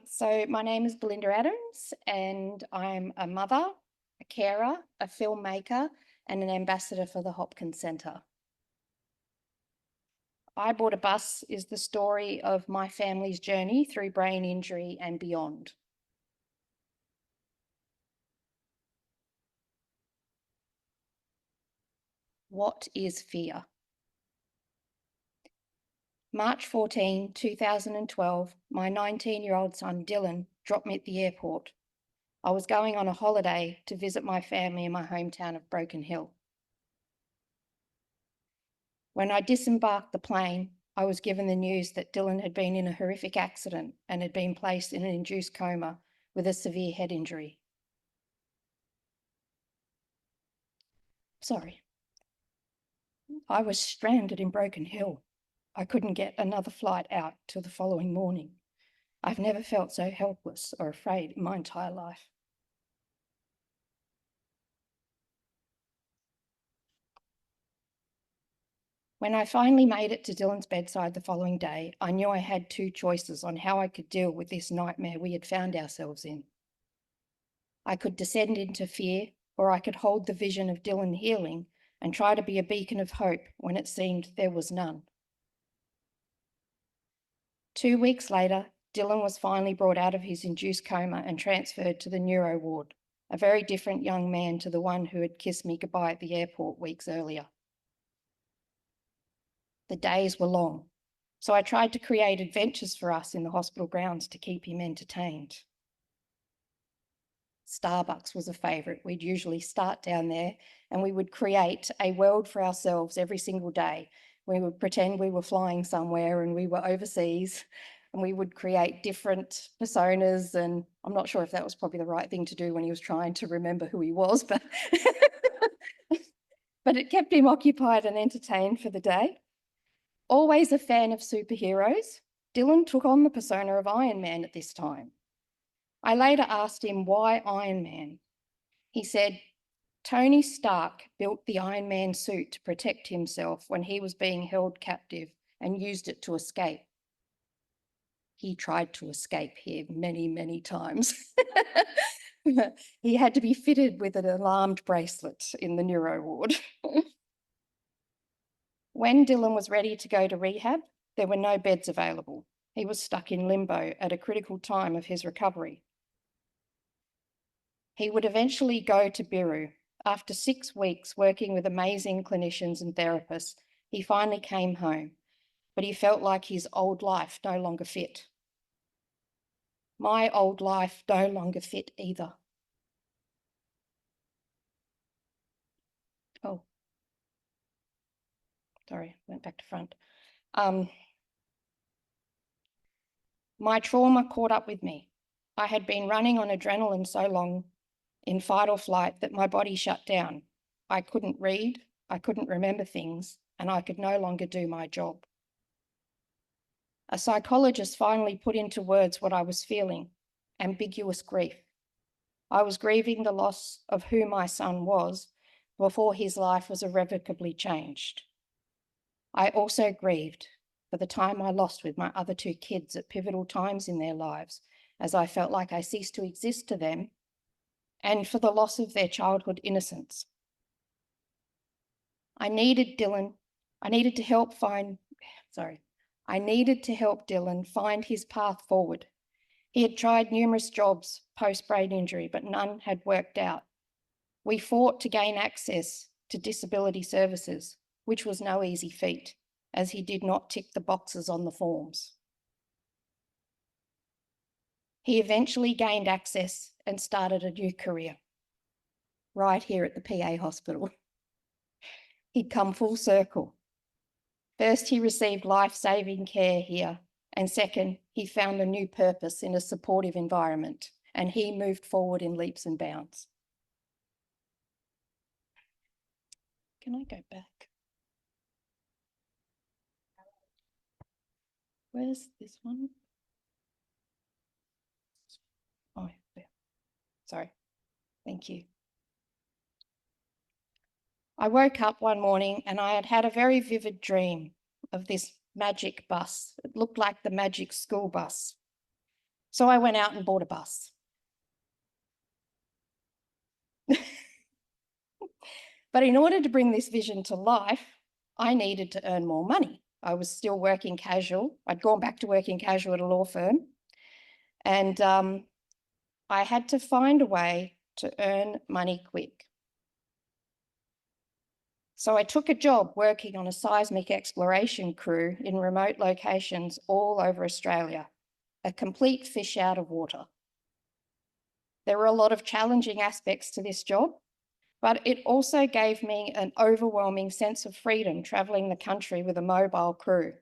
So my name is Belinda Adams and I'm a mother, a carer, a filmmaker and an ambassador for the Hopkins Centre. I Bought a Bus is the story of my family's journey through brain injury and beyond. What is fear? March 14, 2012, my 19-year-old son Dylan dropped me at the airport. I was going on a holiday to visit my family in my hometown of Broken Hill. When I disembarked the plane, I was given the news that Dylan had been in a horrific accident and had been placed in an induced coma with a severe head injury. I was stranded in Broken Hill. I couldn't get another flight out till the following morning. I've never felt so helpless or afraid in my entire life. When I finally made it to Dylan's bedside the following day, I knew I had two choices on how I could deal with this nightmare we had found ourselves in. I could descend into fear, or I could hold the vision of Dylan healing and try to be a beacon of hope when it seemed there was none. 2 weeks later, Dylan was finally brought out of his induced coma and transferred to the neuro ward, a very different young man to the one who had kissed me goodbye at the airport weeks earlier. The days were long, so I tried to create adventures for us in the hospital grounds to keep him entertained. Starbucks was a favourite. We'd usually start down there and we would create a world for ourselves every single day. We would pretend we were flying somewhere and we were overseas, and we would create different personas, and I'm not sure if that was probably the right thing to do when he was trying to remember who he was, but but it kept him occupied and entertained for the day. Always a fan of superheroes, Dylan took on the persona of Iron Man at this time. I later asked him why Iron Man. He said, Tony Stark built the Iron Man suit to protect himself when he was being held captive and used it to escape. He tried to escape here many, many times. He had to be fitted with an alarmed bracelet in the neuro ward. When Dylan was ready to go to rehab, there were no beds available. He was stuck in limbo at a critical time of his recovery. He would eventually go to Biru. After 6 weeks working with amazing clinicians and therapists, he finally came home, but he felt like his old life no longer fit. My old life no longer fit either. Oh, sorry, went back to front. My trauma caught up with me. I had been running on adrenaline so long in fight or flight that my body shut down. I couldn't read, I couldn't remember things, and I could no longer do my job. A psychologist finally put into words what I was feeling: ambiguous grief. I was grieving the loss of who my son was before his life was irrevocably changed. I also grieved for the time I lost with my other two kids at pivotal times in their lives, as I felt like I ceased to exist to them, and for the loss of their childhood innocence. I needed to help Dylan find his path forward. He had tried numerous jobs post-brain injury, but none had worked out. We fought to gain access to disability services, which was no easy feat, as he did not tick the boxes on the forms. He eventually gained access and started a new career, right here at the PA hospital. He'd come full circle. First, he received life-saving care here, and second, he found a new purpose in a supportive environment, and he moved forward in leaps and bounds. Can I go back? Where's this one? Oh, yeah. Sorry. Thank you. I woke up one morning and I had had a very vivid dream of this magic bus. It looked like the magic school bus. So I went out and bought a bus. But in order to bring this vision to life, I needed to earn more money. I was still working casual. I'd gone back to working casual at a law firm. And I had to find a way to earn money quick. So I took a job working on a seismic exploration crew in remote locations all over Australia, a complete fish out of water. There were a lot of challenging aspects to this job, but it also gave me an overwhelming sense of freedom travelling the country with a mobile crew.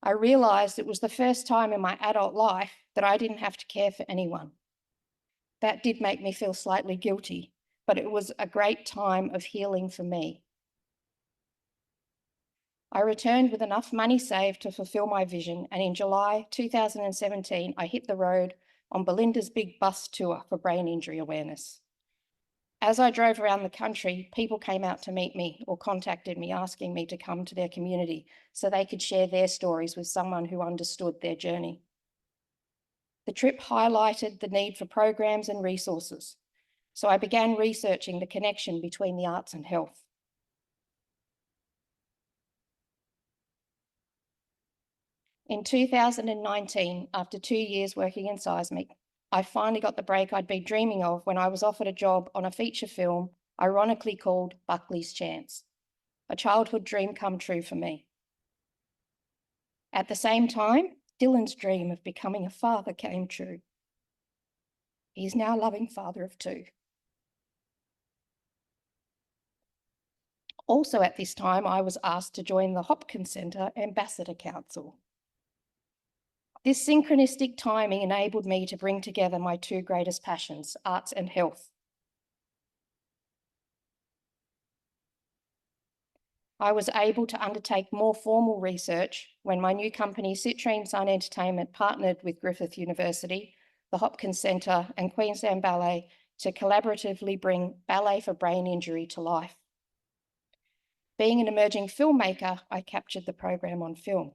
I realised it was the first time in my adult life that I didn't have to care for anyone. That did make me feel slightly guilty, but it was a great time of healing for me. I returned with enough money saved to fulfill my vision, and in July 2017, I hit the road on Belinda's big bus tour for brain injury awareness. As I drove around the country, people came out to meet me or contacted me asking me to come to their community so they could share their stories with someone who understood their journey. The trip highlighted the need for programs and resources, so I began researching the connection between the arts and health. In 2019, after 2 years working in seismic, I finally got the break I'd been dreaming of when I was offered a job on a feature film, ironically called Buckley's Chance, a childhood dream come true for me. At the same time, Dylan's dream of becoming a father came true. He's now a loving father of 2. Also at this time, I was asked to join the Hopkins Centre Ambassador Council. This synchronistic timing enabled me to bring together my 2 greatest passions, arts and health. I was able to undertake more formal research when my new company, Citrine Sun Entertainment, partnered with Griffith University, the Hopkins Centre and Queensland Ballet to collaboratively bring ballet for brain injury to life. Being an emerging filmmaker, I captured the program on film.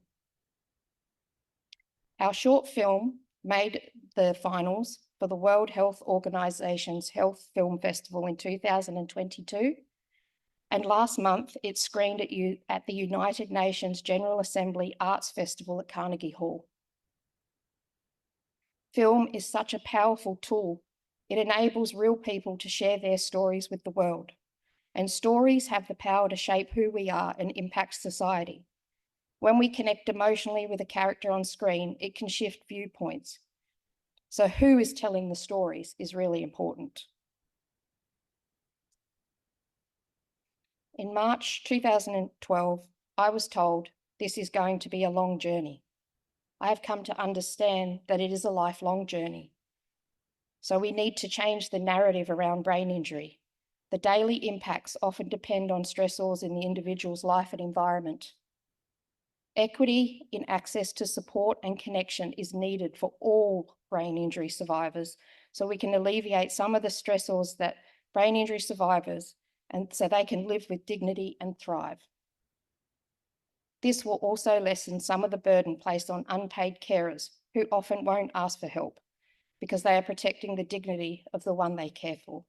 Our short film made the finals for the World Health Organization's Health Film Festival in 2022. And last month, it screened at the United Nations General Assembly Arts Festival at Carnegie Hall. Film is such a powerful tool. It enables real people to share their stories with the world. And stories have the power to shape who we are and impact society. When we connect emotionally with a character on screen, it can shift viewpoints. So who is telling the stories is really important. In March 2012, I was told this is going to be a long journey. I have come to understand that it is a lifelong journey. So we need to change the narrative around brain injury. The daily impacts often depend on stressors in the individual's life and environment. Equity in access to support and connection is needed for all brain injury survivors, so we can alleviate some of the stressors that brain injury survivors, and so they can live with dignity and thrive. This will also lessen some of the burden placed on unpaid carers who often won't ask for help because they are protecting the dignity of the one they care for.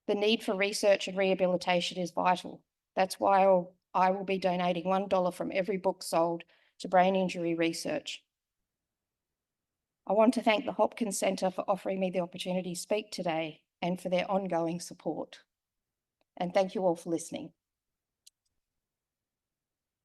The need for research and rehabilitation is vital. That's why I will be donating $1 from every book sold to brain injury research. I want to thank the Hopkins Centre for offering me the opportunity to speak today and for their ongoing support. And thank you all for listening.